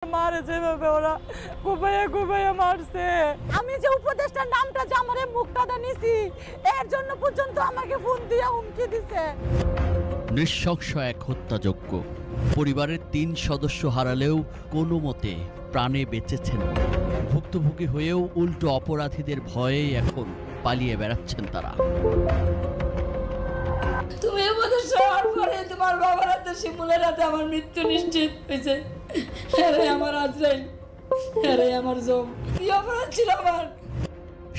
মারে যেভাবে ওরা কুপাইয়া কুপাইয়া মারছে, আমি যে উপদেষ্টার নামটা যে আমার মুখটা নিছি এর জন্য পর্যন্ত আমাকে ফোন দিয়ে হুমকি দিছে। নৃশংস এক হত্যাযজ্ঞ। পরিবারের 3 সদস্য হারালেও কোনো মতে প্রাণে বেঁচেছেন। ভুক্তভোগী হয়েও উল্টো অপরাধীদের ভয়ে এখন পালিয়ে বেড়াচ্ছেন তারা। তুমি আমাদের সবার পরে তোমার বাবার হাতে শিমুলের হাতে আমার মৃত্যু নিশ্চিত হয়েছে। আরে আমার আজরাইল, আরে আমার জম, কি অপরাধ ছিল আমার?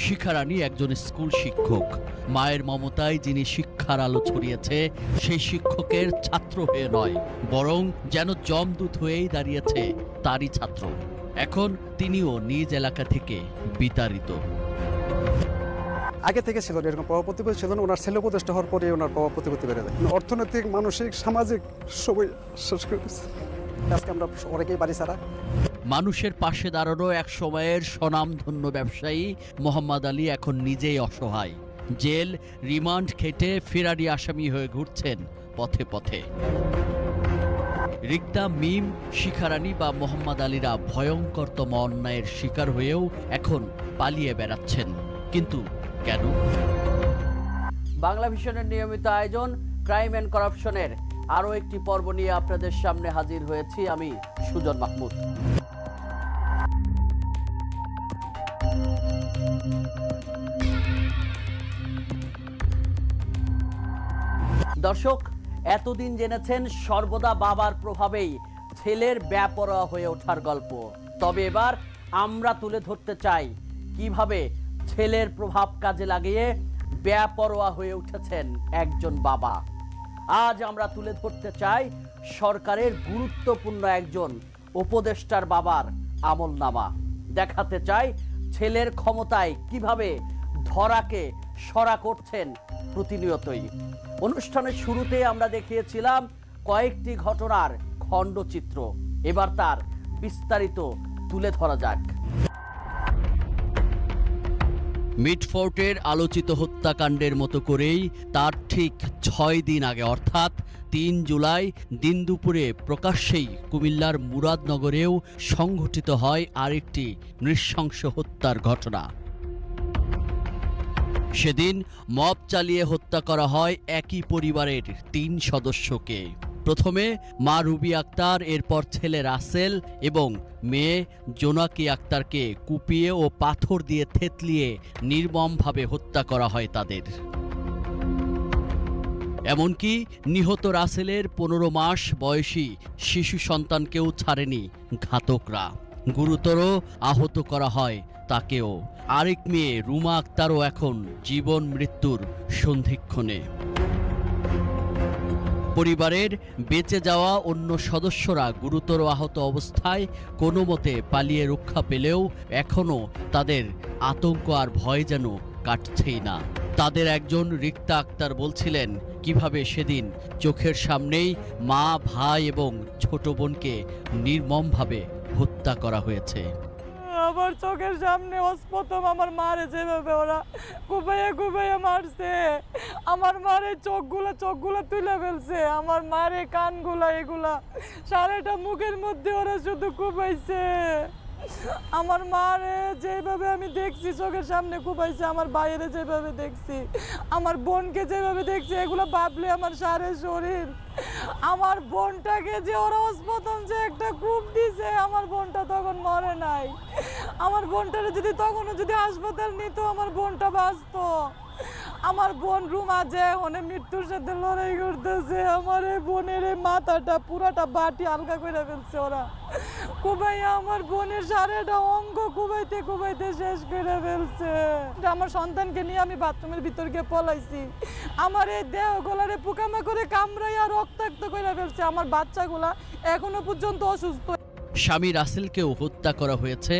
শিখা রানী একজন স্কুল শিক্ষক। মায়ের মমতায় যিনি শিক্ষার আলো ছড়িয়েছে, সেই শিক্ষকের ছাত্র হয়ে নয়, বরং যেন জমদূত হয়েই দাঁড়িয়েছে তারই ছাত্র। এখন তিনিও নিজ এলাকা থেকে বিতাড়িত। আগে থেকে ছিল এরকম প্রভাব প্রতিপত্তি ছিল না, ওনার ছেলে উপদেষ্টা হওয়ার পরে ওনার প্রভাব প্রতিপত্তি বেড়ে যায়। অর্থনৈতিক, মানসিক, সামাজিক সবই শেষ করে দিচ্ছে। আজকে আমরা অনেকেই বাড়ি ছাড়া। মানুষের পাশে দাঁড়ানো এক সময়ের স্বনামধন্য ব্যবসায়ী মোহাম্মদ আলী এখন নিজেই অসহায়। জেল, রিমান্ড খেটে ফেরারি আসামি হয়ে ঘুরছেন পথে পথে। রিক্তা, মিম, শিখা রানী বা মোহাম্মদ আলীরা ভয়ঙ্করতম অন্যায়ের শিকার হয়েও এখন পালিয়ে বেড়াচ্ছেন। কিন্তু কেন? বাংলা ভিশনের নিয়মিত আয়োজন ক্রাইম অ্যান্ড করাপশনের আরও একটি পর্ব নিয়ে আপনাদের সামনে হাজির হয়েছি আমি সুজন মাহমুদ। দর্শক, এতদিন জেনেছেন সর্বদা বাবার প্রভাবেই ছেলের বেপরোয়া হয়ে ওঠার গল্প। তবে এবার আমরা তুলে ধরতে চাই কিভাবে ছেলের প্রভাব কাজে লাগিয়ে বেপরোয়া হয়ে উঠেছেন একজন বাবা। আজ আমরা তুলে ধরতে চাই সরকারের গুরুত্বপূর্ণ একজন উপদেষ্টার বাবার আমলনামা। দেখাতে চাই ছেলের ক্ষমতায় কিভাবে ধরাকে সরা করছেন প্রতিনিয়তই। অনুষ্ঠানের শুরুতে আমরা দেখিয়েছিলাম কয়েকটি ঘটনার খণ্ডচিত্র, এবার তার বিস্তারিত তুলে ধরা যাক। মিটফোর্টের আলোচিত হত্যাকাণ্ডের মতো করেই তার ঠিক 6 দিন আগে অর্থাৎ 3 জুলাই দিন দুপুরে প্রকাশ্যেই কুমিল্লার মুরাদনগরেও সংঘটিত হয় আরেকটি নৃশংস হত্যার ঘটনা। সেদিন মব চালিয়ে হত্যা করা হয় একই পরিবারের 3 সদস্যকে। প্রথমে মা রুবি আক্তার, এরপর ছেলে রাসেল এবং মেয়ে জোনাকি আক্তারকে কুপিয়ে ও পাথর দিয়ে থেতলিয়ে নির্মমভাবে হত্যা করা হয় তাদের। এমনকি নিহত রাসেলের 15 মাস বয়সী শিশু সন্তানকেও ছাড়েনি ঘাতকরা। গুরুতর আহত করা হয় তাকেও। আরেক মেয়ে রুমা আক্তারও এখন জীবন মৃত্যুর সন্ধিক্ষণে। পরিবারের বেঁচে যাওয়া অন্য সদস্যরা গুরুতর আহত অবস্থায় কোনো মতে পালিয়ে রক্ষা পেলেও এখনও তাদের আতঙ্ক আর ভয় যেন কাটছেই না। তাদের একজন রিক্তা আক্তার বলছিলেন কিভাবে সেদিন চোখের সামনেই মা, ভাই এবং ছোট বোনকে নির্মমভাবে হত্যা করা হয়েছে। আমার চোখের সামনে প্রথম আমার মারে যেভাবে ওরা কুপাইয়া কুপাইয়া মারছে, আমার মারে চোখগুলো তুলে ফেলছে, আমার মারে কানগুলা, এগুলা সারাটা মুখের মধ্যে ওরা শুধু কুপাইছে। আমার মারে যেভাবে আমি দেখছি চোখের সামনে কুপাইছে, আমার বাইরে যেভাবে দেখছি, আমার বোনকে যেভাবে দেখছি, এগুলো ভাবলে আমার সারা শরীর। আমার বোনটাকে যে ওরা প্রথম যে একটা কূপ দিছে, আমার বোনটা তখন মরে নাই। আমার বোনটারে যদি তখনও যদি হাসপাতাল নিত, আমার বোনটা বাঁচতো। আমার বোন রুমা যে অনেক মৃত্যুর সাথে লড়াই করতেছে, আমার এই বোনের এই মাথাটা পুরাটা বাটি আলগা করে ফেলছে ওরা কুবাইয়া, আমার বোনের সারাটা অঙ্গ কুবাইতে কুবাইতে শেষ করে ফেলছে। আমার সন্তানকে নিয়ে আমি বাথরুমের ভিতর গিয়ে পলাইছি, আমার এই দেহ গোলারে পোকামাকড়ে কামড়াইয়া রক্তাক্ত করে ফেলছে। আমার বাচ্চাগুলা এখনো পর্যন্ত অসুস্থ। স্বামী রাসেলকেও হত্যা করা হয়েছে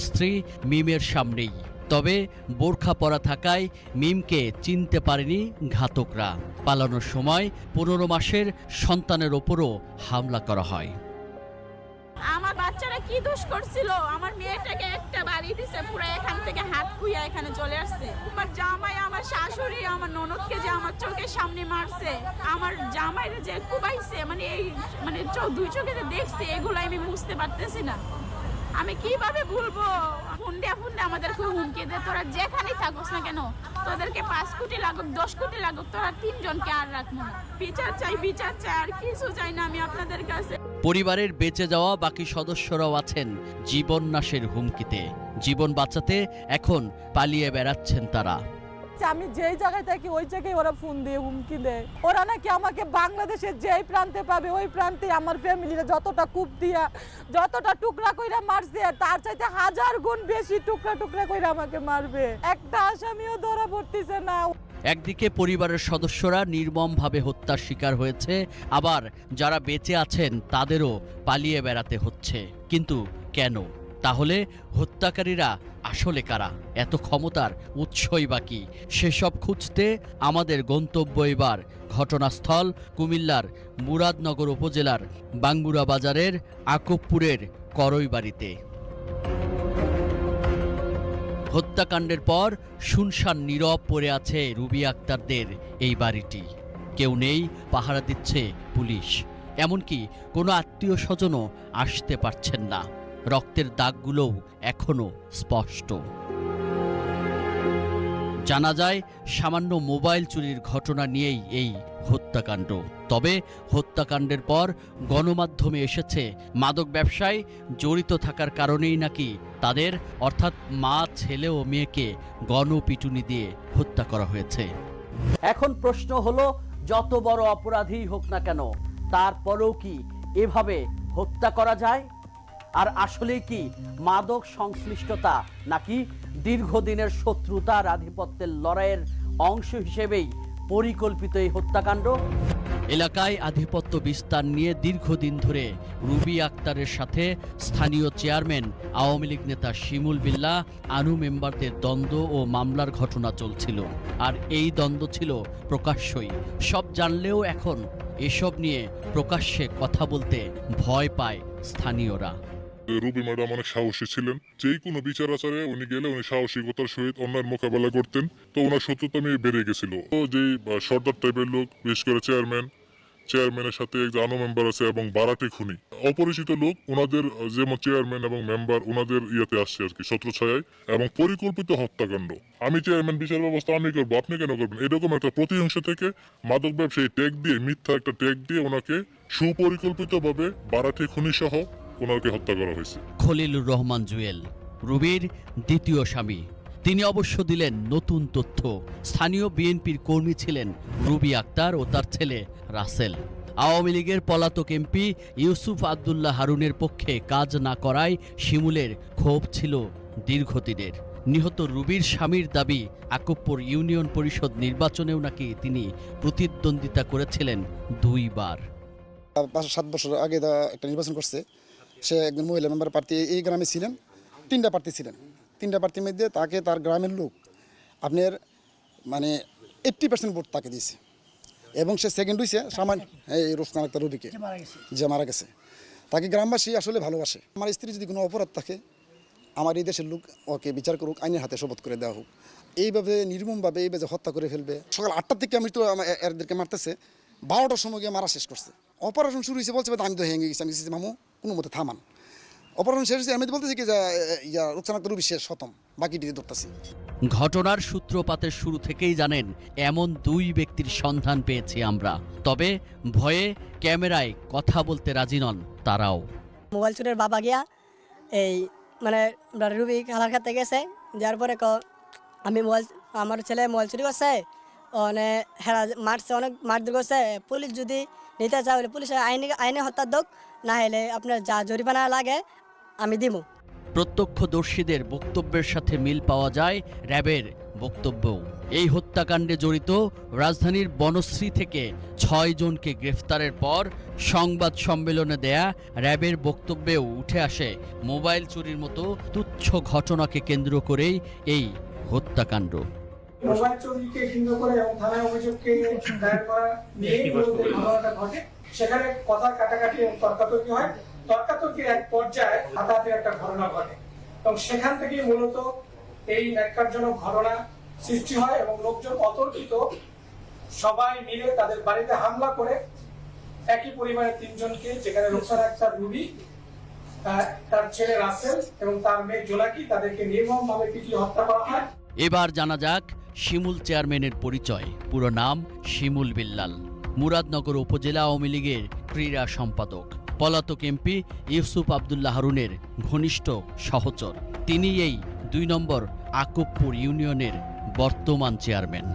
স্ত্রী মিমের সামনেই। তবে বোরখা পরা থাকায় মিমকে চিনতে পারেনি ঘাতকরা। পালানোর সময় 15 মাসের সন্তানের ওপরও হামলা করা হয়। আমার বাচ্চারা কি দোষ করছিল? আমার মেয়েটাকে একটা বাড়ি দিছে, পুরো এখান থেকে হাত খুইয়া এখানে চলে আসছে। আমার জামাই, আমার শাশুড়ি, আমার ননদকে যে আমার চোখের সামনে মারছে, আমার জামাইরে যে কুবাইছে, মানে এই মানে দুই চোখে যে দেখছি, এগুলো আমি বুঝতে পারতেছি না। আমি কিভাবে ভুলবো? ফোন দিয়ে আমাদের খুব হুমকি দেয়, তোরা যেখানেই থাকোস না কেন, তোদেরকে 5 কোটি লাগুক 10 কোটি লাগুক, তোরা 3 জনকে আর রাখবো না। বিচার চাই, আর কিছু চাই না আমি আপনাদের কাছে। পরিবারের বেঁচে যাওয়া বাকি সদস্যরাও আছেন জীবন নাশের হুমকিতে। জীবন বাঁচাতে এখন পালিয়ে বেড়াচ্ছেন তারা। আমি যেই জায়গায় থাকি ওই জায়গায় ওরা ফোন দিয়ে হুমকি দেয়। ওরা নাকি আমাকে বাংলাদেশের যেই প্রান্তে পাবে ওই প্রান্তে আমার ফ্যামিলিরা যতটা কূপ দিয়া যতটা টুকরা কইরা মারছে, তার চাইতে 1000 গুণ বেশি টুকরা টুকরা কইরা আমাকে মারবে। একটা আসামিও ধরা পড়তেছে না। একদিকে পরিবারের সদস্যরা নির্মমভাবে হত্যার শিকার হয়েছে, আবার যারা বেঁচে আছেন তাদেরও পালিয়ে বেড়াতে হচ্ছে। কিন্তু কেন? তাহলে হত্যাকারীরা আসলে কারা? এত ক্ষমতার উৎসই বা কি? সেসব খুঁজতে আমাদের গন্তব্য এবার ঘটনাস্থল কুমিল্লার মুরাদনগর উপজেলার বাঙ্গুরা বাজারের আকুবপুরের করইবাড়িতে। হত্যাকাণ্ডের পর শুনশান নীরব পড়ে আছে রুবি আক্তারদের এই বাড়িটি। কেউ নেই, পাহারা দিচ্ছে পুলিশ। এমনকি কোনো আত্মীয় স্বজনও আসতে পারছেন না। রক্তের দাগগুলোও এখনো স্পষ্ট। জানা যায় সামান্য মোবাইল চুরির ঘটনা নিয়েই এই হত্যাকাণ্ড। তবে হত্যাকাণ্ডের পর গণমাধ্যমে এসেছে মাদক ব্যবসায় জড়িত থাকার কারণেই নাকি তাদের অর্থাৎ মা, ছেলে ও মেয়েকে গণপিটুনি দিয়ে হত্যা করা হয়েছে। এখন প্রশ্ন হলো, যত বড় অপরাধী হোক না কেন, তারপরেও কি এভাবে হত্যা করা যায়? আর আসলে কি মাদক সংশ্লিষ্টতা নাকি দীর্ঘদিনের শত্রুতার আধিপত্যের লড়াইয়ের অংশ হিসেবেই পরিকল্পিত এই হত্যাকাণ্ড? এলাকায় আধিপত্য বিস্তার নিয়ে দীর্ঘদিন ধরে রুবি আক্তারের সাথে স্থানীয় চেয়ারম্যান আওয়ামী লীগ নেতা শিমুল বিল্লাহ আনু মেম্বারদের দ্বন্দ্ব ও মামলার ঘটনা চলছিল। আর এই দ্বন্দ্ব ছিল প্রকাশ্যই। সব জানলেও এখন এসব নিয়ে প্রকাশ্যে কথা বলতে ভয় পায় স্থানীয়রা। রুবি ম্যাডাম অনেক সাহসী ছিলেন। যেই কোনো বিচার আচারে উনি গেলে উনি সাহসিকতার সহিত অন্যায়ের মোকাবেলা করতেন। তো ওনার সত্যতা বেড়ে গেছিল। তো যেই সর্দার টাইপের লোক, বিশেষ করে চেয়ারম্যানের সাথে একজন আনো মেম্বার আছে এবং বারাটি খুনি, অপরিচিত লোক ওনাদের যেমন চেয়ারম্যান এবং মেম্বার ওনাদের ইয়েতে আসছে আর কি, ছত্রছায়ায়, এবং পরিকল্পিত হত্যাকাণ্ড। আমি চেয়ারম্যান, বিচার ব্যবস্থা আমি করবো, আপনি কেন করবেন, এরকম একটা প্রতিহিংসা থেকে মাদক ব্যবসায়ী ট্যাগ দিয়ে, মিথ্যা একটা ট্যাগ দিয়ে ওনাকে সুপরিকল্পিতভাবে বারাটি খুনি সহ ওনাকে হত্যা করা হয়েছে। খলিলুর রহমান জুয়েল রুবির দ্বিতীয় স্বামী। তিনি অবশ্য দিলেন নতুন তথ্য। স্থানীয় বিএনপির কর্মী ছিলেন রুবি আক্তার ও তার ছেলে রাসেল। আওয়ামী লীগের পলাতক এমপি ইউসুফ আব্দুল্লাহ হারুনের পক্ষে কাজ না করায় শিমুলের ক্ষোভ ছিল দীর্ঘদিনের। নিহত রুবির স্বামীর দাবি, আকুবপুর ইউনিয়ন পরিষদ নির্বাচনেও নাকি তিনি প্রতিদ্বন্দ্বিতা করেছিলেন 2 বার। 5-7 বছর আগে একটা নির্বাচন করছে। সে একজন মহিলা মেম্বার প্রার্থী এই গ্রামে ছিলেন। 3টা প্রার্থী ছিলেন। 3টা প্রার্থীর মধ্যে তাকে তার গ্রামের লোক আপনার মানে 80% ভোট তাকে দিয়েছে এবং সে সেকেন্ড হয়েছে সামান্য এই রোশনান আক্তার রুবিকে, যে মারা গেছে। তাকে গ্রামবাসী আসলে ভালোবাসে। আমার স্ত্রী যদি কোনো অপরাধ থাকে, আমার এই দেশের লোক ওকে বিচার করুক, আইনের হাতে শপথ করে দেওয়া হোক। এইভাবে নির্মমভাবে এইভাবে হত্যা করে ফেলবে। সকাল 8টার থেকে আমি তো এদেরকে মারতেছে, 12টার সময় গিয়ে মারা শেষ করছে। অপারেশন শুরু হয়েছে বলছে আমি তো হেঙে গেছি। আমি মামু কোনো মতে থামান। অপারেশন শেষ হয়েছে, আমি তো বলতেছি কি যে রোকসানা আক্তার রুবি শেষ, খতম, বাকি দিকে ধরতেছি। ঘটনার সূত্রপাতের শুরু থেকেই জানেন এমন 2 ব্যক্তির সন্ধান পেয়েছি আমরা। তবে ভয়ে ক্যামেরায় কথা বলতে রাজি নন তারাও। মোবাইল চুরের বাবা গিয়া এই মানে রুবি খালার খাতে গেছে, যার পরে আমি আমার ছেলে মোবাইল চুরি করছে, অনেক হেরা মারছে, অনেক মারধর করছে। পুলিশ যদি নিতে চায় হলে পুলিশের আইনে হত্যা দোক, না হলে আপনার যা জরিমানা লাগে আমি দিব। প্রত্যক্ষদর্শীদের বক্তব্যের সাথে মিল পাওয়া যায় র্যাবের বক্তব্যও। এই হত্যাকাণ্ডে জড়িত রাজধানীর বনশ্রী থেকে 6 জনকে গ্রেফতারের পর সংবাদ সম্মেলনে দেয়া র্যাবের বক্তব্যেও উঠে আসে মোবাইল চুরির মতো তুচ্ছ ঘটনাকে কেন্দ্র করেই এই হত্যাকাণ্ড। মোবাইল চুরিকে কেন্দ্র করে এবং থানায় অভিযোগকে দায়ের করা নিয়ে ঘটে। সেখানে কথা কাটাকাটি এবং তর্কাতর্কি হয় তর্কাতর্কির এক পর্যায়ে হাতাহাতির একটা ঘটনা ঘটে এবং সেখান থেকেই মূলত এই ন্যাক্কারজনক ঘটনা সৃষ্টি হয় এবং লোকজন অতর্কিত সবাই মিলে তাদের বাড়িতে হামলা করে একই পরিবারের 3 জনকে, যেখানে রুকসানা আক্তার রুবি, তার ছেলে রাসেল এবং তার মেয়ে জোনাকি, তাদেরকে নির্মমভাবে পিটিয়ে হত্যা করা হয়। এবার জানা যাক শিমুল চেয়ারম্যানের পরিচয়। পুরো নাম শিমুল বিল্লাল, মুরাদনগর উপজেলা আওয়ামী লীগের ক্রীড়া সম্পাদক, পলাতক এমপি ইউসুফ আব্দুল্লাহ হারুনের ঘনিষ্ঠ সহচর। তিনি এই 2 নম্বর আকুবপুর ইউনিয়নের বর্তমান চেয়ারম্যান।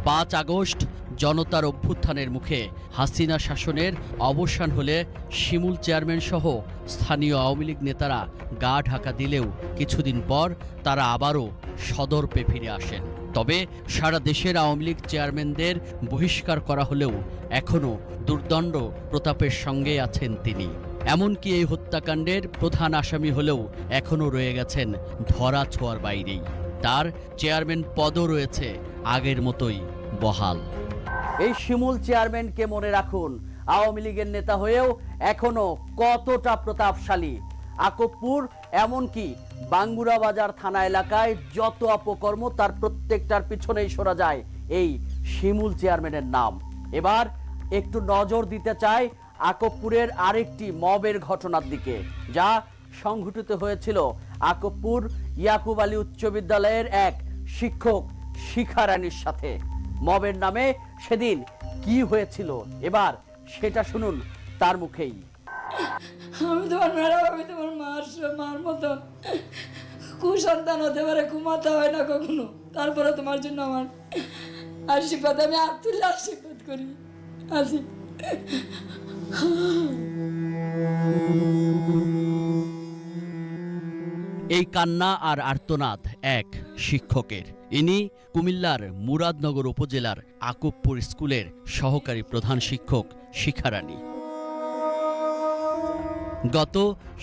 5 আগস্ট জনতার অভ্যুত্থানের মুখে হাসিনা শাসনের অবসান হলে শিমুল চেয়ারম্যান সহ স্থানীয় আওয়ামী লীগ নেতারা গা ঢাকা দিলেও কিছুদিন পর তারা আবারও সদর্পে ফিরে আসেন। তবে সারা দেশের আওয়ামী লীগ চেয়ারম্যানদের বহিষ্কার করা হলেও এখনও দুর্দণ্ড প্রতাপের সঙ্গে আছেন তিনি। এমনকি এই হত্যাকাণ্ডের প্রধান আসামি হলেও এখনও রয়ে গেছেন ধরা ছোঁয়ার বাইরেই। তার চেয়ারম্যান পদও রয়েছে আগের মতোই বহাল। এই শিমুল চেয়ারম্যানকে মনে রাখুন, আওয়ামী লীগের নেতা হয়েও এখনো কতটা প্রতাপশালী। আকুবপুর এমনকি বাঙ্গুরা বাজার থানা এলাকায় যত অপকর্ম তার প্রত্যেকটার পিছনেই সরা যায় এই শিমুল চেয়ারম্যানের নাম। এবার একটু নজর দিতে চাই আকুবপুরের আরেকটি মবের ঘটনার দিকে, যা সংঘটিত হয়েছিল আকুবপুর ইয়াকুব আলী উচ্চ বিদ্যালয়ের এক শিক্ষক শিখা রানীর সাথে। মবের নামে সেদিন কি হয়েছিল এবার সেটা শুনুন তার মুখেই। আমি তোমার ম্যাডাম, আমি তোমার মার মতন কুসন্তান হতে পারে, ঘুমাতে হয় না কখনো, তারপরে তোমার জন্য আমার আশীর্বাদ, আমি আত্মীয় আশীর্বাদ করি। আসি এই কান্না আর আর্তনাদ এক শিক্ষকের। ইনি কুমিল্লার মুরাদনগর উপজেলার আকুবপুর স্কুলের সহকারী প্রধান শিক্ষক শিখা রানী। গত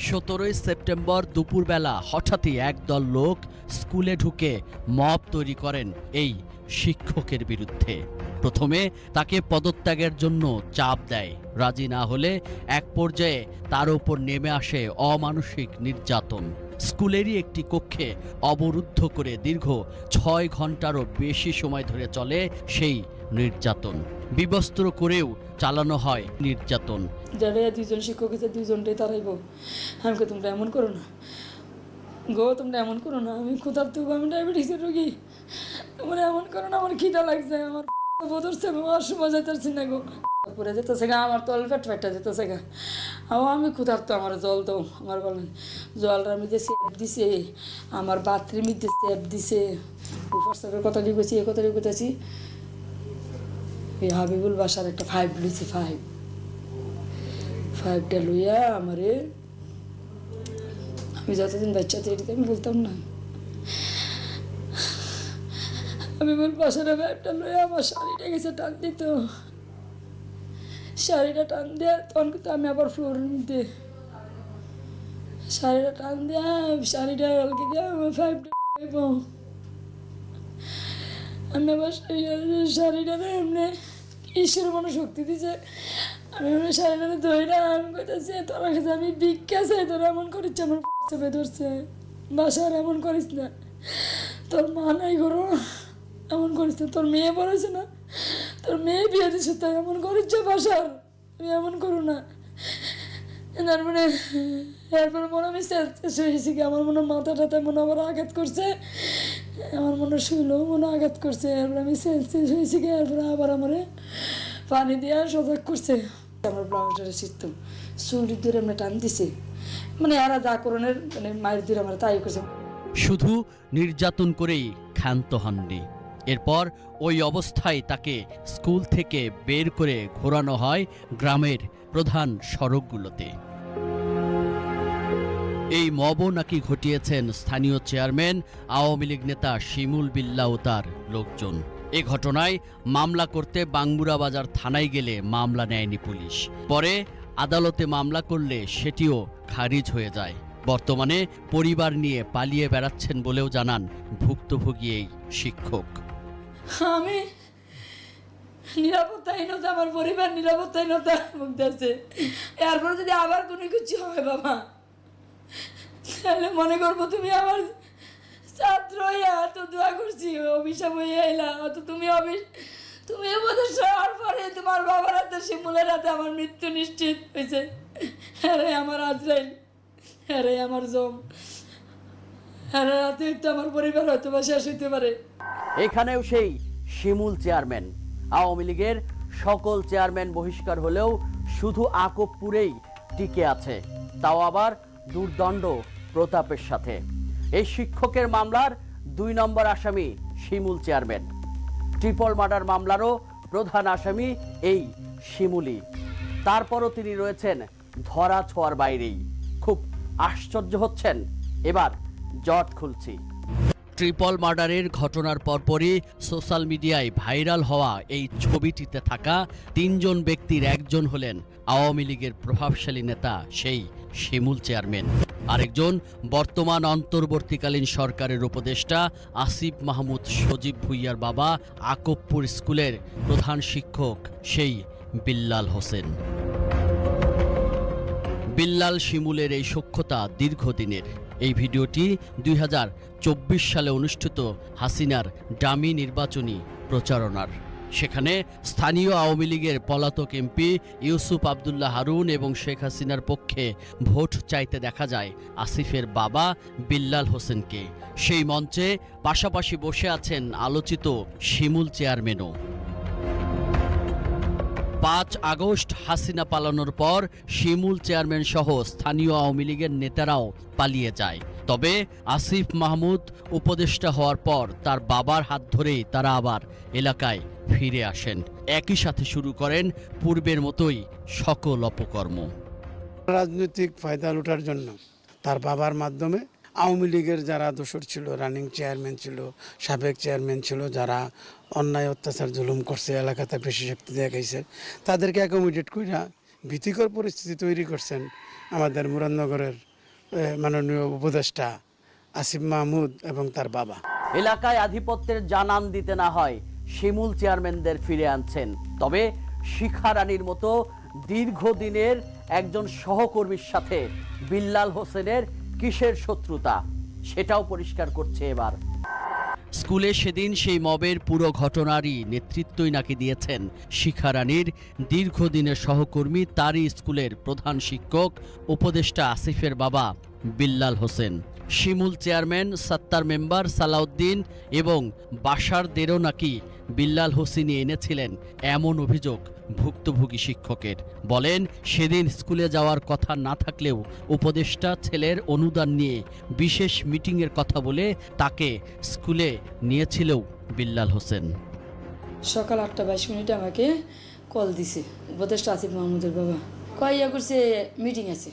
17 সেপ্টেম্বর দুপুরবেলা হঠাৎই একদল লোক স্কুলে ঢুকে মব তৈরি করেন এই শিক্ষকের বিরুদ্ধে। প্রথমে তাকে পদত্যাগের জন্য চাপ দেয়, রাজি না হলে এক পর্যায়ে তার উপর নেমে আসে অমানসিক নির্যাতন। স্কুলেরই একটি কক্ষে অবরুদ্ধ করে দীর্ঘ 6 ঘন্টারও বেশি সময় ধরে চলে সেই নির্যাতন। বিবস্ত্র করেও চালানো হয় নির্যাতন। যারা 2 জন শিক্ষক আছে 2 জনটাই তারাইব। আমাকে তোমরা এমন করো না গো, তোমরা এমন করো না, আমি ক্ষুধার্ত, আমি ডায়াবেটিসের রোগী, তোমরা এমন করো না, আমার খিদা লাগছে, আমার বদরছে, আমার সময় যেতেছি না গো, পরে যেতেছে গা, আমার তল পেট ফেটটা যেতেছে গা, আমি ক্ষুধার্ত, আমার জল দাও। আমার বলেন জলটার মধ্যে সেপ দিছে, আমার বাথরুমের মধ্যে সেপ দিছে, উপস্থাপের কথা লিখেছি, এ কথা লিখেছি। এই হাবিবুল বাসার একটা 5 লইছি, 5টা লইয়া আমারে, আমি যতদিন বাচ্চা তৈরি আমি বলতাম না, হাবিবুল বাসার 5টা লইয়া আমার শাড়িটা গেছে টান দিত, শাড়িটা টান দেওয়া, তখন কিন্তু আমি আবার ফ্লোরের মধ্যে শাড়িটা টান দেওয়া, শাড়িটা আলকে দেওয়া, আমার 5টা আমি আবার শাড়িটা এমনি ঈশ্বর মনে শক্তি দিছে, আমি এমনি শাড়িটা ধরি না, আমি কইতেছি তোর কাছে আমি ভিক্ষা চাই, তোরা এমন করিস, আমার চেপে ধরছে, বাসার এমন করিস না, তোর মা নাই করো এমন করিস না, তোর মেয়ে বলেছে না, তোর মেয়ে বিয়ে দিচ্ছে তাই এমন করিস বাসার, আমি এমন করো না। তারপরে এরপরে মনে আমি শুয়েছি কি, আমার মনে মাথা টাথা মনে আবার আঘাত করছে, আমার মনে শুইলেও মনে আঘাত করছে, এরপরে আমি শুয়েছি কি, এরপরে আবার আমার পানি দিয়ে সজাগ করছে, আমার ব্লাউজটা শিখতাম চুরি ধরে আমরা টান দিছে, মানে এরা যা করণের মানে মায়ের ধরে আমার তাই করছে। শুধু নির্যাতন করেই ক্ষান্ত হননি, এরপর ওই অবস্থায় তাকে স্কুল থেকে বের করে ঘোরানো হয় গ্রামের প্রধান সড়কগুলোতে। এই মবও নাকি ঘটিয়েছেন স্থানীয় চেয়ারম্যান আওয়ামী লীগ নেতা শিমুল বিল্লাহ ও তার লোকজন। এ ঘটনায় মামলা করতে বাঙ্গুরা বাজার থানায় গেলে মামলা নেয়নি পুলিশ। পরে আদালতে মামলা করলে সেটিও খারিজ হয়ে যায়। বর্তমানে পরিবার নিয়ে পালিয়ে বেড়াচ্ছেন বলেও জানান ভুক্তভোগী এই শিক্ষক। নিরাপত্তাহীনতা, আমার পরিবার নিরাপত্তাহীনতা ভুগতেছে। এরপর যদি আবার কোনো কিছু হয় বাবা, তাহলে মনে করবো তুমি আমার ছাত্র হইয়া এত দোয়া করছি, অভিশাপ হইয়া এলা, অত তুমি উপদেশ হওয়ার পরে তোমার বাবার হাতে, শিমুলের হাতে আমার মৃত্যু নিশ্চিত হয়েছে। হ্যাঁ আমার আজরাইল, হ্যাঁ আমার জম, হ্যাঁ রাতে একটু আমার পরিবার হয়তো বা শেষ হইতে পারে। এখানেও সেই শিমুল চেয়ারম্যান। আওয়ামী লীগের সকল চেয়ারম্যান বহিষ্কার হলেও শুধু আকবপুরেই টিকে আছে, তাও আবার দুর্দণ্ড প্রতাপের সাথে। এই শিক্ষকের মামলার 2 নম্বর আসামি শিমুল চেয়ারম্যান। ট্রিপল মার্ডার মামলারও প্রধান আসামি এই শিমুলি। তারপরও তিনি রয়েছেন ধরা ছোঁয়ার বাইরেই। খুব আশ্চর্য হচ্ছেন, এবার জট খুলছি। ট্রিপল মার্ডারের ঘটনার পরপরই সোশ্যাল মিডিয়ায় ভাইরাল হওয়া এই ছবিটিতে থাকা 3 জন ব্যক্তির একজন হলেন আওয়ামী লীগের প্রভাবশালী নেতা সেই শিমুল চেয়ারম্যান। আরেকজন বর্তমান অন্তর্বর্তীকালীন সরকারের উপদেষ্টা আসিফ মাহমুদ সজীব ভুইয়ার বাবা, আকবপুর স্কুলের প্রধান শিক্ষক সেই বিল্লাল হোসেন। বিল্লাল শিমুলের এই সখ্যতা দীর্ঘদিনের। এই ভিডিওটি 2024 সালে অনুষ্ঠিত হাসিনার ডামি নির্বাচনী প্রচারণার। সেখানে স্থানীয় আওয়ামী লীগের পলাতক এমপি ইউসুফ আবদুল্লাহ হারুন এবং শেখ হাসিনার পক্ষে ভোট চাইতে দেখা যায় আসিফের বাবা বিল্লাল হোসেনকে। সেই মঞ্চে পাশাপাশি বসে আছেন আলোচিত শিমুল চেয়ারম্যানও। 5 আগস্ট হাসিনা পালানোর পর শিমুল চেয়ারম্যান সহ স্থানীয় আওয়ামী লীগের নেতারাও পালিয়ে যায়। তবে আসিফ মাহমুদ উপদেষ্টা হওয়ার পর তার বাবার হাত ধরেই তারা আবার এলাকায় ফিরে আসেন। একই সাথে শুরু করেন পূর্বের মতোই সকল অপকর্ম। রাজনৈতিক ফায়দা লুটার জন্য তার বাবার মাধ্যমে আওয়ামী লীগের যারা দোসর ছিল, রানিং চেয়ারম্যান ছিল, সাবেক চেয়ারম্যান ছিল, যারা অন্যায় অত্যাচার জুলুম করছে, এলাকাতে বেশি শক্তি দেখাইছে, তাদেরকে অ্যাকোমোডেট কইরা ভীতিকর পরিস্থিতি তৈরি করছেন আমাদের মুরাদনগরের মাননীয় উপদেষ্টা আসিফ মাহমুদ এবং তার বাবা। এলাকায় আধিপত্যের জানান দিতে না হয় শিমুল চেয়ারম্যানদের ফিরে আনছেন। তবে শিখা রানীর মতো দীর্ঘদিনের একজন সহকর্মীর সাথে বিল্লাল হোসেনের কিসের শত্রুতা, সেটাও পরিষ্কার করছে এবার। স্কুলে সেদিন সেই মবের পুরো ঘটনারই নেতৃত্বই নাকি দিয়েছেন শিখা রানীর দীর্ঘদিনের সহকর্মী, তারই স্কুলের প্রধান শিক্ষক উপদেষ্টা আসিফের বাবা বিল্লাল হোসেন। শিমুল চেয়ারম্যান, সত্তার মেম্বার সালাউদ্দিন এবং বাসারদেরও নাকি বিল্লাল হোসেনই এনেছিলেন এমন অভিযোগ ভুক্তভোগী শিক্ষকের। বলেন, সেদিন স্কুলে যাওয়ার কথা না থাকলেও উপদেষ্টা ছেলের অনুদান নিয়ে বিশেষ মিটিংয়ের কথা বলে তাকে স্কুলে নিয়েছিল বিল্লাল হোসেন। সকাল 8:22 আমাকে কল দিছে উপদেষ্টা আসিফ মাহমুদের বাবা, কইয়া করছে মিটিং আছে।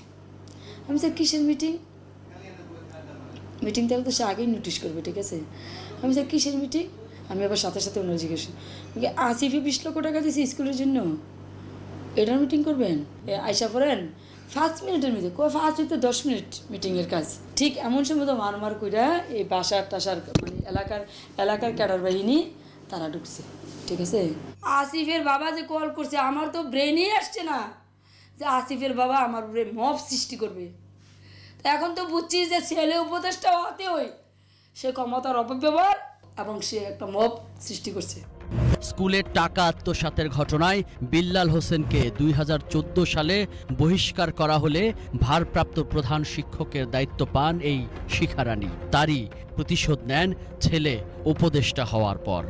আমি স্যার কিসের মিটিং? মিটিং তাহলে তো সে আগেই নোটিশ করবে, ঠিক আছে। আমি স্যার কিসের মিটিং? আমি আবার সাথে সাথে ওনার জিজ্ঞেস, আসিফে 20 লক্ষ টাকা দিয়েছি স্কুলের জন্য, এটার মিটিং করবেন? আইসা পড়েন 5 মিনিটের মধ্যে, 5 হইতে 10 মিনিট মিটিংয়ের কাজ। ঠিক এমন সময় তো মারমার কইরা এই বাসার টাসার মানে এলাকার ক্যাডার বাহিনী তারা ঢুকছে, ঠিক আছে। আসিফের বাবা যে কল করছে, আমার তো ব্রেনই আসছে না যে আসিফের বাবা আমার উপরে মব সৃষ্টি করবে। এখন তো বুঝছি যে ছেলে উপদেষ্টা হতে হয়, সে ক্ষমতার অপব্যবহার এবং সে একটা মব সৃষ্টি করছে। স্কুলের টাকা আত্মসাতের ঘটনায় বিল্লাল হোসেনকে 2014 সালে বহিষ্কার করা হলে ভারপ্রাপ্ত প্রধান শিক্ষকের দায়িত্ব পান এই শিখা রানী। তারই প্রতিশোধ নেন ছেলে উপদেষ্টা হওয়ার পর।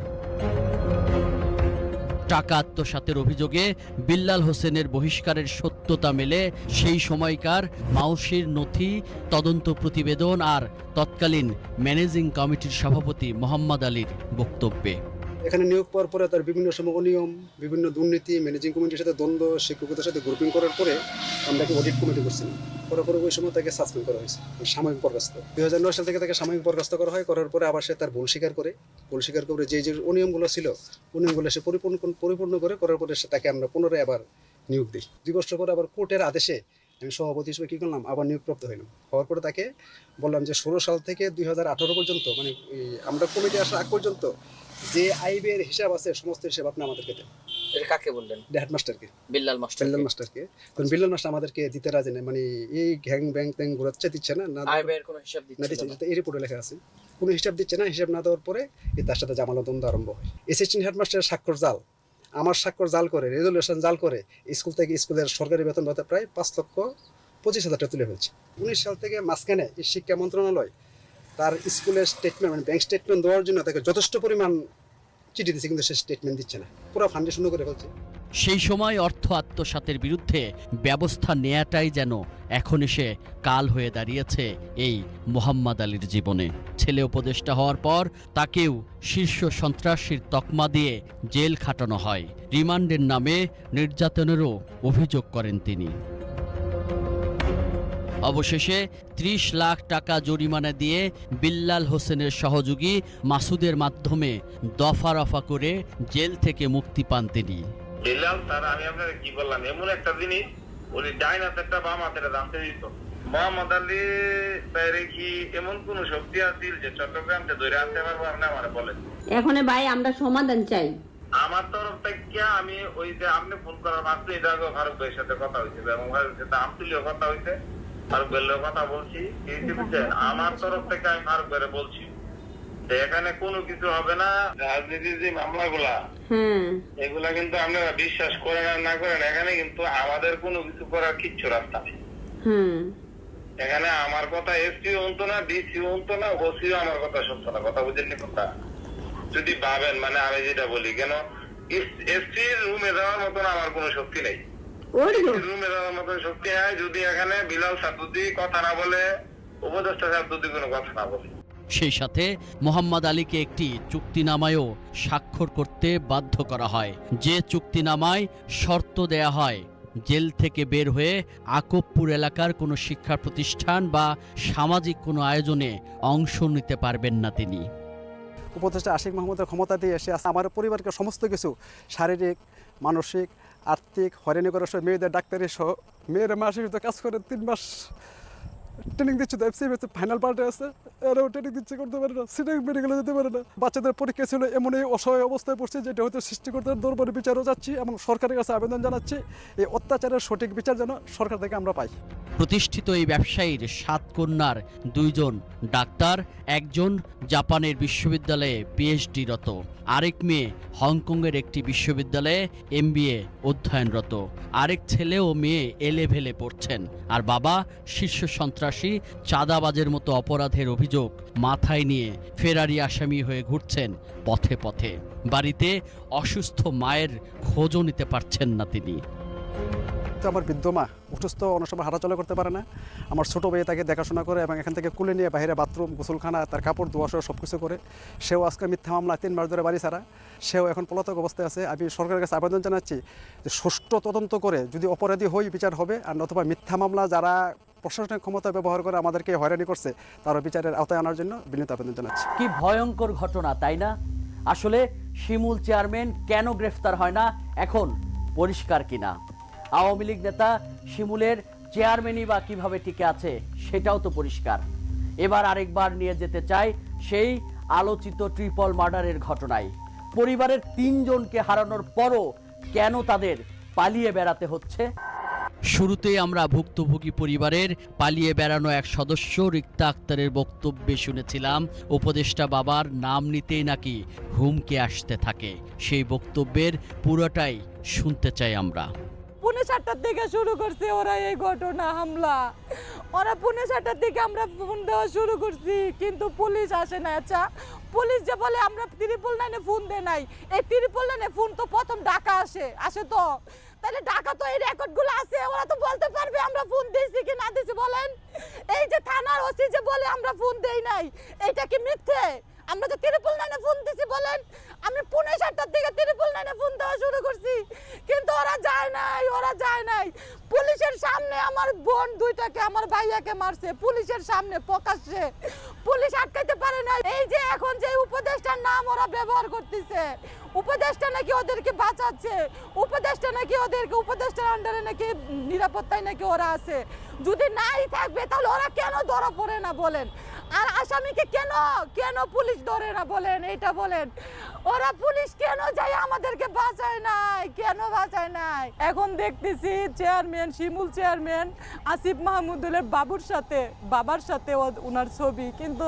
টাকা আত্মসাতের অভিযোগে বিল্লাল হোসেনের বহিষ্কারের সত্যতা মেলে সেই সময়কার মাউসির নথি, তদন্ত প্রতিবেদন আর তৎকালীন ম্যানেজিং কমিটির সভাপতি মোহাম্মদ আলীর বক্তব্যে। এখানে নিয়োগ পাওয়ার পরে তার বিভিন্ন সময় অনিয়ম, বিভিন্ন দুর্নীতি, ম্যানেজিং কমিটির সাথে দ্বন্দ্ব, শিক্ষকদের সাথে গ্রুপিং করার পরে আমরা কি অডিট কমিটি করছিলাম, করার পরে ওই সময় তাকে সাসপেন্ড করা হয়েছে, সাময়িক বরখাস্ত। 2009 সাল থেকে তাকে সাময়িক বরখাস্ত করা হয়। করার পরে আবার সে তার ভুল স্বীকার করে যে অনিয়মগুলো ছিল, অনিয়মগুলো সে পরিপূর্ণ করে করার পরে সে তাকে আমরা পুনরায় আবার নিয়োগ দিই। 2 বছর পরে আবার কোর্টের আদেশে আমি সভাপতি হিসেবে কী করলাম, আবার নিয়োগপ্রাপ্ত হইলাম। হওয়ার পরে তাকে বললাম যে 16 সাল থেকে 2018 পর্যন্ত, মানে আমরা কমিটি আসার আগ পর্যন্ত যে আইবের হিসাব আছে সমস্ত হিসাব আপনি আমাদেরকে দেন। এটা কাকে বললেন? হেডমাস্টারকে, বিল্লাল মাস্টার। বিল্লাল মাস্টারকে। কারণ বিল্লাল মাস্টার আমাদেরকে দিতে রাজি না, মানে এই গ্যাং ব্যাং ট্যাং ঘোরাচ্ছে দিচ্ছে না, আইবের কোনো হিসাব দিচ্ছে না, এই রিপোর্টে লেখা আছে কোনো হিসাব দিচ্ছে না। হিসাব না দেওয়ার পরে তার সাথে জামালা দ্বন্দ্ব আরম্ভ হয়। অ্যাসিস্ট্যান্ট হেডমাস্টারের স্বাক্ষর জাল, আমার স্বাক্ষর জাল করে, রেজলিউশন জাল করে স্কুল থেকে স্কুলের সরকারি বেতন ভাতা প্রায় 5,25,000 টাকা তুলে ফেলছে। 19 সাল থেকে মাঝখানে এই শিক্ষা মন্ত্রণালয় তার স্কুলের স্টেটমেন্ট মানে ব্যাংক স্টেটমেন্ট দেওয়ার জন্য তাকে যথেষ্ট পরিমাণ চিঠি দিচ্ছে, কিন্তু সে স্টেটমেন্ট দিচ্ছে না, পুরো ফান্ডেশন করে ফেলছে। সেই সময় অর্থ আত্মসাতের বিরুদ্ধে ব্যবস্থা নেয়াটাই যেন এখন এসে কাল হয়ে দাঁড়িয়েছে এই মোহাম্মদ আলীর জীবনে। ছেলে উপদেষ্টা হওয়ার পর তাকেও শীর্ষ সন্ত্রাসীর তকমা দিয়ে জেল খাটানো হয়। রিমান্ডের নামে নির্যাতনেরও অভিযোগ করেন তিনি। অবশেষে 30 লাখ টাকা জরিমানা দিয়ে বিল্লাল হোসেনের সহযোগী মাসুদের মাধ্যমে দফা রফা করে জেল থেকে মুক্তি পান তিনি। বিল্লাল স্যার, আমি আপনাকে কি বললাম, এমন একটা জিনিস উনি ডাইন হাতে একটা বাম হাতে জানতে দিত। মোহাম্মদ আলী স্যারে কি এমন কোন শক্তি আছে যে চট্টগ্রামকে ধরে আনতে পারবো? আপনি আমার বলেন। এখন ভাই আমরা সমাধান চাই। আমার তরফ থেকে আমি ওই যে আপনি ফোন করার মাত্র এটা ফারুক ভাইয়ের সাথে কথা হয়েছে এবং ভাইয়ের সাথে আমতুলিও কথা হয়েছে, ফারুক ভাইয়ের কথা বলছি। আমার তরফ থেকে আমি ফারুক ভাইয়ের বলছি যে এখানে কোনো কিছু হবে না। রাজনীতির যে মামলাগুলা এগুলা কিন্তু আপনারা বিশ্বাস করেন আর না করেন, এখানে কিন্তু আমাদের কোনো কিছু করার কিচ্ছু রাস্তা নেই। এখানে আমার কথা এসপিও শুনতো না, ডিসিও শুনতো না, ওসিও আমার কথা শুনতো না। কথা বুঝেননি কথা? যদি ভাবেন মানে আমি যেটা বলি, কেন এসপির রুমে যাওয়ার মতন আমার কোনো শক্তি নেই, রুমে যাওয়ার মতন শক্তি হয় যদি এখানে বিলাল স্যার যদি কথা না বলে, উপদেষ্টা স্যার যদি কোনো কথা না বলে। সেই সাথে মোহাম্মদ আলীকে একটি চুক্তিনামায়ও স্বাক্ষর করতে বাধ্য করা হয়, যে চুক্তিনামায় শর্ত দেয়া হয় জেল থেকে বের হয়ে আকবপুর এলাকার কোনো শিক্ষা প্রতিষ্ঠান বা সামাজিক কোনো আয়োজনে অংশ নিতে পারবেন না তিনি। উপদেষ্টা আশিক মাহমুদের ক্ষমতা দিয়ে এসে আমার পরিবারকে সমস্ত কিছু শারীরিক, মানসিক, আর্থিক হয়রানি করার সহ মেয়েদের ডাক্তারি সহ মেয়েরা মাসে কাজ করে 3 মাস ট্রেনিং দিচ্ছে। তো এফসি ফাইনাল পার্টে আছে, এরাও ট্রেনিং দিচ্ছে, করতে পারে না, সিটিং মেডিকেলে যেতে পারে না। বাচ্চাদের পরীক্ষা ছিল, এমন এই অসহায় অবস্থায় পড়ছে যেটা হয়তো সৃষ্টিকর্তার দরবারে বিচারও যাচ্ছি এবং সরকারের কাছে আবেদন জানাচ্ছি এই অত্যাচারের সঠিক বিচার যেন সরকার থেকে আমরা পাই। প্রতিষ্ঠিত এই ব্যবসায়ীর 7 কন্যার 2 জন ডাক্তার, 1 জন জাপানের বিশ্ববিদ্যালয়ে পিএইচডিরত, আরেক মেয়ে হংকংয়ের একটি বিশ্ববিদ্যালয়ে MBA অধ্যয়নরত, আরেক ছেলে ও মেয়ে এলেভেলে পড়ছেন, আর বাবা শীর্ষ সন্ত্রাসী, চাঁদাবাজের মতো অপরাধের অভিযোগ মাথায় নিয়ে ফেরারি আসামি হয়ে ঘুরছেন পথে পথে। বাড়িতে অসুস্থ মায়ের খোঁজও নিতে পারছেন না তিনি। আমার বৃদ্ধ মা অসুস্থ, অনেক সময় হাঁটাচলা করতে পারে না। আমার ছোটো ভাই তাকে দেখাশোনা করে এবং এখান থেকে কুলে নিয়ে বাইরে বাথরুম, গোসলখানা, তার কাপড় ধোয়া সহ সব কিছু করে। সেও আজকে মিথ্যা মামলা 3 মাস ধরে বাড়ি ছাড়া, সেও এখন পলাতক অবস্থায় আছে। আমি সরকারের কাছে আবেদন জানাচ্ছি যে সুষ্ঠু তদন্ত করে যদি অপরাধী হই বিচার হবে, আর নতুবা মিথ্যা মামলা যারা প্রশাসনিক ক্ষমতা ব্যবহার করে আমাদেরকে হয়রানি করছে তারা বিচারের আওতায় আনার জন্য বিনীত আবেদন জানাচ্ছি। কি ভয়ঙ্কর ঘটনা, তাই না? আসলে শিমুল চেয়ারম্যান কেন গ্রেফতার হয় না এখন পরিষ্কার কিনা? আওয়ামী লীগ নেতা শিমুলের চেয়ারম্যানই বা কিভাবে টিকে আছে সেটাও তো পরিষ্কার। এবার আরেকবার নিয়ে যেতে চাই সেই আলোচিত ট্রিপল মার্ডারের ঘটনায়। পরিবারের 3 জনকে হারানোর পরও কেন তাদের পালিয়ে বেড়াতে হচ্ছে? শুরুতেই আমরা ভুক্তভোগী পরিবারের পালিয়ে বেড়ানো এক সদস্য রিক্তা আক্তারের বক্তব্যে শুনেছিলাম উপদেষ্টা বাবার নাম নিতেই নাকি হুমকি আসতে থাকে। সেই বক্তব্যের পুরোটাই শুনতে চাই আমরা। 4:30 থেকে শুরু করছে ওরা এই ঘটনা হামলা। ওরা 4:30 থেকে আমরা ফোন দেওয়া শুরু করছি, কিন্তু পুলিশ আসে না। আচ্ছা, পুলিশ যে বলে আমরা 999-এ ফোন দেয় নাই, এই 999-এ ফোন তো প্রথম ঢাকা আসে তো, তাহলে ঢাকা তো এই রেকর্ডগুলো আছে, ওরা তো বলতে পারবে আমরা ফোন দিয়েছি কি না দিয়েছি। বলেন, এই যে থানার ওসি যে বলে আমরা ফোন দেই নাই, এইটা কি মিথ্যে? আমরা তো 999-এ ফোন দিছি। বলেন, আমি 7:30 থেকে 999-এ ফোন দেওয়া শুরু করছি, কিন্তু ওরা যায় নাই। পুলিশের সামনে আমার বোন 2টাকে, আমার ভাইয়াকে মারছে পুলিশের সামনে প্রকাশ্যে, পুলিশ আটকাইতে পারে না। এই যে এখন যে উপদেষ্টার নাম ওরা ব্যবহার করতেছে, উপদেষ্টা নাকি ওদেরকে বাঁচাচ্ছে, উপদেষ্টা নাকি ওদেরকে, উপদেষ্টার আন্ডারে নাকি নিরাপত্তায় নাকি ওরা আছে। যদি নাই থাকবে তাহলে ওরা কেন ধরা পড়ে না? বলেন, আর আসামিকে কেন কেন পুলিশ ধরে না বলেন, এটা বলেন। ওরা পুলিশ কেন যায় আমাদেরকে বাঁচায় নাই, কেন বাঁচায় নাই? এখন দেখতেছি চেয়ারম্যান, শিমুল চেয়ারম্যান আসিফ মাহমুদুলের বাবার সাথে ওনার ছবি, কিন্তু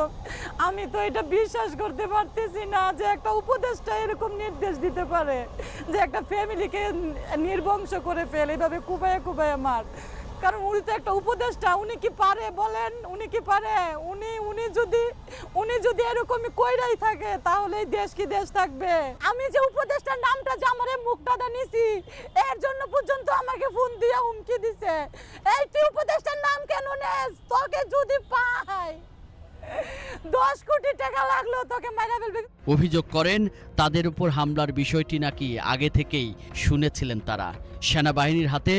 আমি তো এটা বিশ্বাস করতে পারতেছি না যে একটা উপদেষ্টা এরকম নির্দেশ দিতে পারে যে একটা ফ্যামিলিকে নির্বংশ করে ফেলে, এভাবে কুবাইয়া মার। কারণ উনি তো একটা উপদেষ্টা, উনি কি পারে বলেন? উনি কি পারে? উনি যদি এরকমই কইরাই থাকে তাহলে এই দেশ কি দেশ থাকবে? আমি যে উপদেষ্টার নামটা যে আমার মুখটা নিছি এর জন্য পর্যন্ত আমাকে ফোন দিয়ে হুমকি দিছে, এই তুই উপদেষ্টার নাম কেন নেস? তোকে যদি পায় 10 কোটি টাকা লাগলো তোকে মারা ফেলবে। অভিযোগ করেন তাদের উপর হামলার বিষয়টি নাকি আগে থেকেই শুনেছিলেন তারা। সেনাবাহিনীর হাতে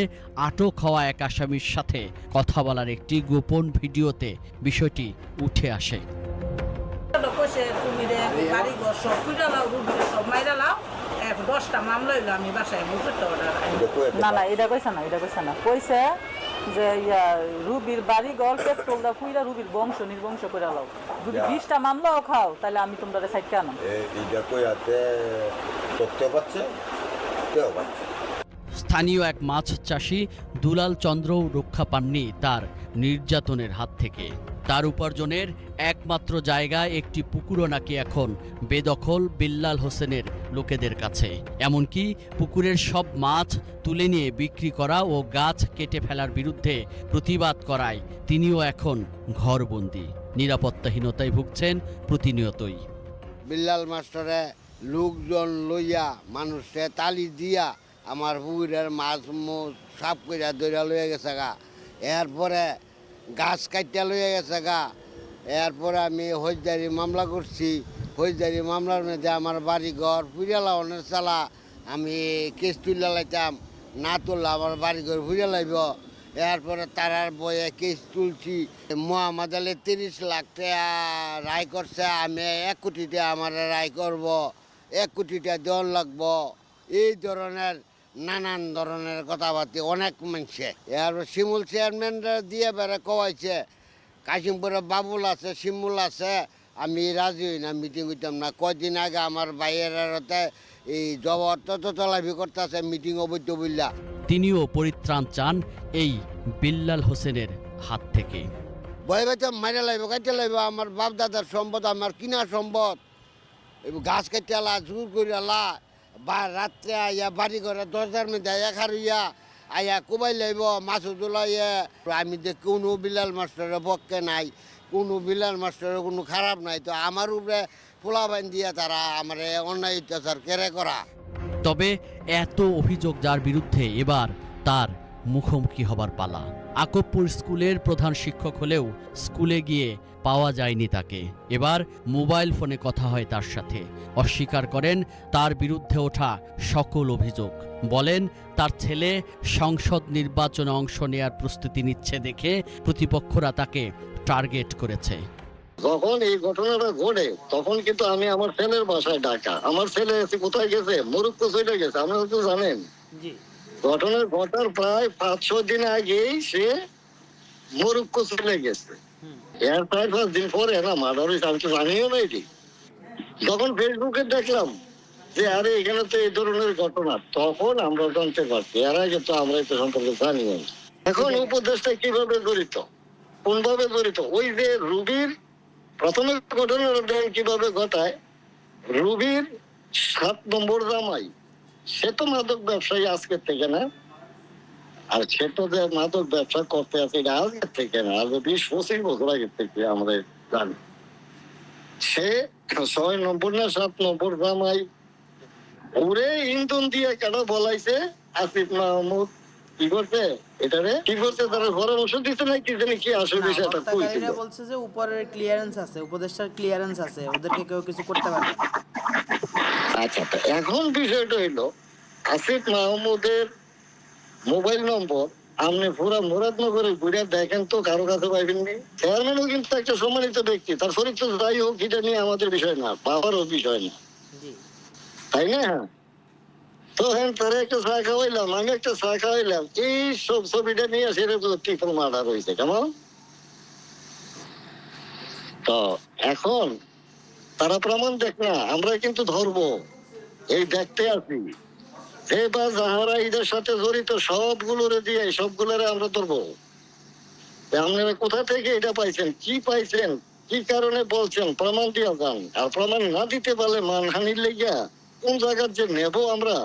আটক হওয়া এক আসামির সাথে কথা বলার একটি গোপন ভিডিওতে বিষয়টি উঠে আসে। না এটা কইছে না কইছে যে রুবির বাড়ি ঘর পেট্রোলটা পুইরা রুবির বংশ নির্বংশ করে লাও, যদি 20টা মামলাও খাও তাহলে আমি তোমরা সাইডকে আনাম। এইটা কইয়াতে তথ্য পাচ্ছে কেউ পাচ্ছে। স্থানীয় এক মাছ চাষি দুলাল চন্দ্রও রক্ষা পাননি তার নির্যাতনের হাত থেকে। তার উপার্জনের একমাত্র জায়গায় একটি পুকুরও নাকি এখন বেদখল বিল্লাল হোসেনের লোকেদের কাছে। এমনকি পুকুরের সব মাছ তুলে নিয়ে বিক্রি করা ও গাছ কেটে ফেলার বিরুদ্ধে প্রতিবাদ করায় তিনিও এখন ঘরবন্দি, নিরাপত্তাহীনতায় ভুগছেন প্রতিনিয়তই। বিল্লাল মাস্টারে লোকজন লইয়া মানুষে তালি দিয়া আমার পুকুরের মাছ সাপ করে দৌড়া লইয়া গেছে গা, এরপরে গাছ কাটিয়া লইয়া গেছে গা। এরপরে আমি ফৌজদারি মামলা করছি, ফৌজদারি মামলার মধ্যে আমার বাড়ি ঘর ফুরিয়ালা অনেক চালা, আমি কেস তুলে লাইতাম, না তুললে আমার বাড়ি ঘর ফুরিয়া লাইব। এরপরে তারার বয়ে কেস তুলছি, মোহাম্মদ আলী 30 লাখ টাকা রায় করছে, আমি 1 কোটি টাকা আমার রায় করব, 1 কোটি টাকা দেওয়ান লাগবো। এই ধরনের নানান ধরনের কথাবার্তা অনেক মানছে। এরপর শিমুল চেয়ারম্যানরা দিয়ে বেড়ে কওয়াইছে, কাশিমপুরে বাবুল আছে, শিমুল আছে, আমি রাজি হই না, মিটিং হইতাম না। কয়দিন আগে আমার বাইরের এই জবর তলাভি করতেছে মিটিং অবৈধ বললা। তিনিও পরিত্রাণ চান এই বিল্লাল হোসেনের হাত থেকে। বই বাইতে মাইরে লাইব, কাটতে লাইব, আমার বাপ দাদার সম্পদ, আমার কিনা সম্পদ, গাছ কাটতে আলা, জোর করে আলা, বা রাত্রে আইয়া বাড়ি ঘরে দরজার মধ্যে আইয়া খারুইয়া আইয়া কুবাই লাইব, মাছ তোলাইয়া। আমি যে কোনো বিল্লাল মাস্টারের পক্ষে নাই, কোনো বিল্লাল মাস্টারের কোনো খারাপ নাই, তো আমার উপরে পোলা বাইন দিয়া তারা আমার অন্যায় অত্যাচার কেড়ে করা। তবে এত অভিযোগ যার বিরুদ্ধে এবার তার মুখোমুখি হবার পালা। আকবপুর স্কুলের প্রধান শিক্ষক হলেও স্কুলে গিয়ে পাওয়া যায়নি তাকে। এবার মোবাইল ফোনে কথা হয় তার সাথে। অস্বীকার করেন তার বিরুদ্ধে ওঠা সকল অভিযোগ। বলেন তার ছেলে সংসদ নির্বাচনে অংশ নেয়ার প্রস্তুতি নিচ্ছে দেখে প্রতিপক্ষরা তাকে টার্গেট করেছে। যখন এই ঘটনাটা ঘটে তখন কিন্তু আমি আমার ছেলের বাসায় ডাকা, আমার ছেলে কোথায় গেছে, মরক্কো চলে গেছে, আপনারা তো জানেন। ঘটনার ঘটার প্রায় 5-6 দিন আগেই সে মরক্কো চলে গেছে। এর প্রায় 5 দিন পরে না মার্ডার হয়েছে, আমি তো জানিও না এটি। যখন ফেসবুকে দেখলাম যে আরে এখানে তো এই ধরনের ঘটনা, তখন আমরা জানতে পারছি। এর আগে তো আমরা এটা সম্পর্কে জানি না। এখন উপদেশটা কিভাবে জড়িত, কোনভাবে জড়িত, ওই যে রুবির প্রথমে ঘটনাটা কিভাবে ঘটায়, রুবির 7 নম্বর জামাই সে তো মাদক ব্যবসায়ী আজকের থেকে না, আর সে তো যে মাদক ব্যবসা করতে আছে এটা আজকের থেকে না, আজ 20-25 বছর আগের থেকে আমরা জানি। সে 6 নম্বর না 7 নম্বর জামাই ওরে ইন্ধন দিয়ে কেন বলাইছে আসিফ মাহমুদ কি করছে, এটারে কি করছে তারা পরামর্শ দিতে নাই কি জানি কি আসলে বিষয়টা কইছিল। বলছে যে উপরের ক্লিয়ারেন্স আছে, উপদেষ্টার ক্লিয়ারেন্স আছে, ওদেরকে কেউ কিছু করতে পারবে না। আচ্ছা, তো এখন বিষয়টা হইলো আসিফ মাহমুদের মোবাইল নম্বর আপনি পুরা মুরাদনগরে ঘুরে দেখেন তো কারো কাছে পাইবেননি। চেয়ারম্যানও কিন্তু একটা সম্মানিত ব্যক্তি, তার চরিত্র যাই হোক এটা নিয়ে আমাদের বিষয় না, বাবারও বিষয় না, তাই না? তো হ্যাঁ তারা একটা চা খাওয়াইলাম, আমি একটা চা খাওয়াইলাম, এই সব ছবিটা নিয়ে সেটা ট্রিপল মার্ডার হয়েছে। কেমন তো এখন তারা প্রমাণ দেখ না, আমরা কিন্তু ধরবো, এই দেখতে আছি যে বা যাহারা এদের সাথে জড়িত সবগুলোরে দিয়ে সবগুলোরে আমরা ধরবো। আপনারা কোথা থেকে এটা পাইছেন, কি পাইছেন, কি কারণে বলছেন, প্রমাণ দিয়ে যান। আর প্রমাণ না দিতে পারলে মানহানির লেগিয়া কোন জায়গার যে নেব আমরা।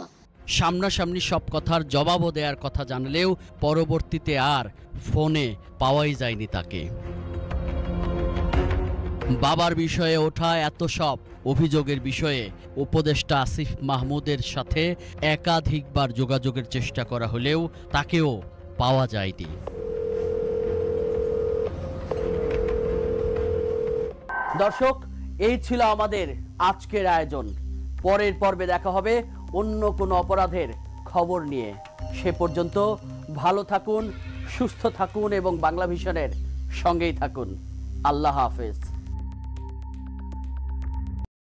সামনাসামনি সব কথার জবাবও দেওয়ার কথা জানলেও পরবর্তীতে আর ফোনে পাওয়াই যায়নি তাকে। বাবার বিষয়ে ওঠা এত সব অভিযোগের বিষয়ে উপদেষ্টা আসিফ মাহমুদের সাথে একাধিকবার যোগাযোগের চেষ্টা করা হলেও তাকেও পাওয়া যায়নি। দর্শক, এই ছিল আমাদের আজকের আয়োজন। পরের পর্বে দেখা হবে অন্য কোনো অপরাধের খবর নিয়ে। সে পর্যন্ত ভালো থাকুন, সুস্থ থাকুন এবং বাংলা ভিশনের সঙ্গেই থাকুন। আল্লাহ হাফেজ।